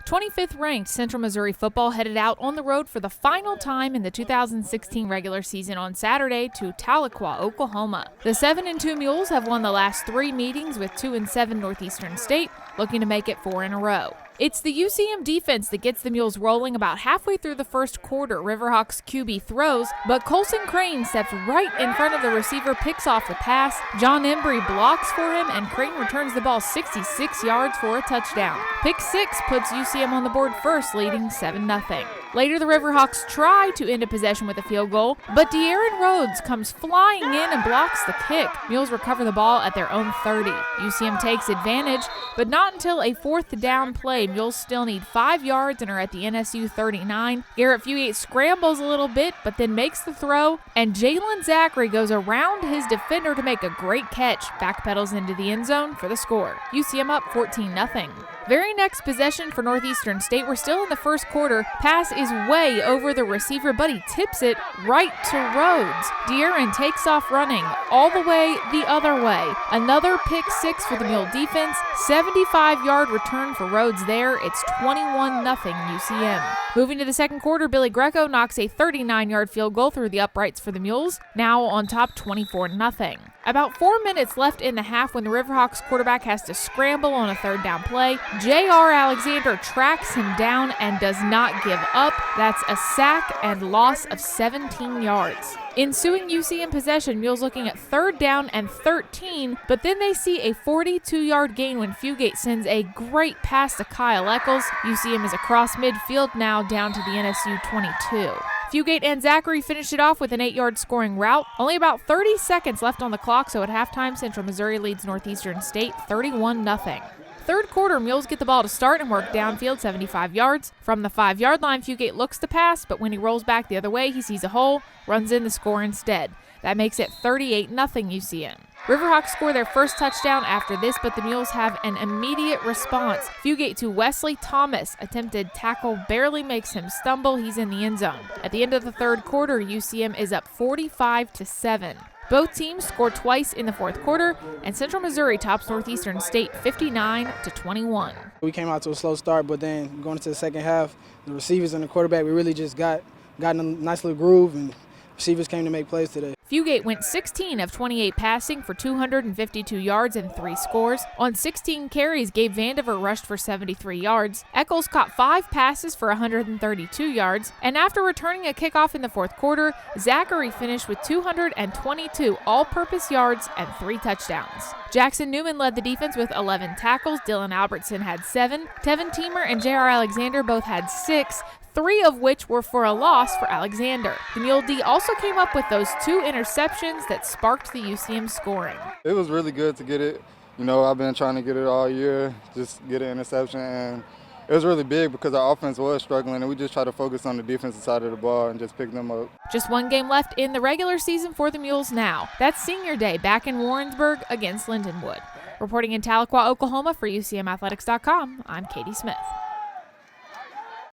25th ranked Central Missouri football headed out on the road for the final time in the 2016 regular season on Saturday to Tahlequah, Oklahoma. The 7-2 Mules have won the last 3 meetings with 2-7 Northeastern State, looking to make it 4 in a row. It's the UCM defense that gets the Mules rolling about halfway through the first quarter. Riverhawks QB throws, but Colson Crane steps right in front of the receiver, picks off the pass. John Embry blocks for him, and Crane returns the ball 66 yards for a touchdown. Pick 6 puts UCM on the board first, leading 7-0. Later, the Riverhawks try to end a possession with a field goal, but De'Aaron Rhodes comes flying in and blocks the kick. Mules recover the ball at their own 30. UCM takes advantage, but not until a 4th down play. Mules still need 5 yards and are at the NSU 39. Garrett Fugate scrambles a little bit, but then makes the throw, and Jalen Zachary goes around his defender to make a great catch. Backpedals into the end zone for the score. UCM up 14-0. Very next possession for Northeastern State. We're still in the first quarter. Pass is way over the receiver, but he tips it right to Rhodes. De'Aaron takes off running all the way the other way. Another pick 6 for the Mule defense. 75-yard return for Rhodes there. It's 21-0 UCM. Moving to the second quarter, Billy Greco knocks a 39-yard field goal through the uprights for the Mules. Now on top 24-0. About 4 minutes left in the half when the Riverhawks quarterback has to scramble on a 3rd down play. J.R. Alexander tracks him down and does not give up. That's a sack and loss of 17 yards. Ensuing UCM possession, Mules looking at 3rd down and 13, but then they see a 42-yard gain when Fugate sends a great pass to Kyle Eccles. UCM is across midfield now down to the NSU 22. Fugate and Zachary finished it off with an 8-yard scoring route. Only about 30 seconds left on the clock, so at halftime, Central Missouri leads Northeastern State 31-0. Third quarter, Mules get the ball to start and work downfield 75 yards. From the 5-yard line, Fugate looks to pass, but when he rolls back the other way, he sees a hole, runs in the score instead. That makes it 38-0 UCM. Riverhawks score their first touchdown after this, but the Mules have an immediate response. Fugate to Wesley Thomas. Attempted tackle barely makes him stumble. He's in the end zone. At the end of the third quarter, UCM is up 45-7. Both teams score twice in the fourth quarter, and Central Missouri tops Northeastern State 59-21. We came out to a slow start, but then going into the second half, the receivers and the quarterback, we really just got in a nice little groove, and receivers came to make plays today. Fugate went 16 of 28 passing for 252 yards and 3 scores. On 16 carries, Gabe Vandiver rushed for 73 yards. Eccles caught 5 passes for 132 yards. And after returning a kickoff in the fourth quarter, Zachary finished with 222 all-purpose yards and 3 touchdowns. Jackson Newman led the defense with 11 tackles. Dylan Albertson had 7. Tevin Teamer and J.R. Alexander both had 6. 3 of which were for a loss for Alexander. The Mule D also came up with those 2 interceptions that sparked the UCM scoring. It was really good to get it. You know, I've been trying to get it all year, just get an interception, and it was really big because our offense was struggling, and we just tried to focus on the defensive side of the ball and just pick them up. Just 1 game left in the regular season for the Mules now. That's Senior Day back in Warrensburg against Lindenwood. Reporting in Tahlequah, Oklahoma for UCMathletics.com, I'm Katie Smith.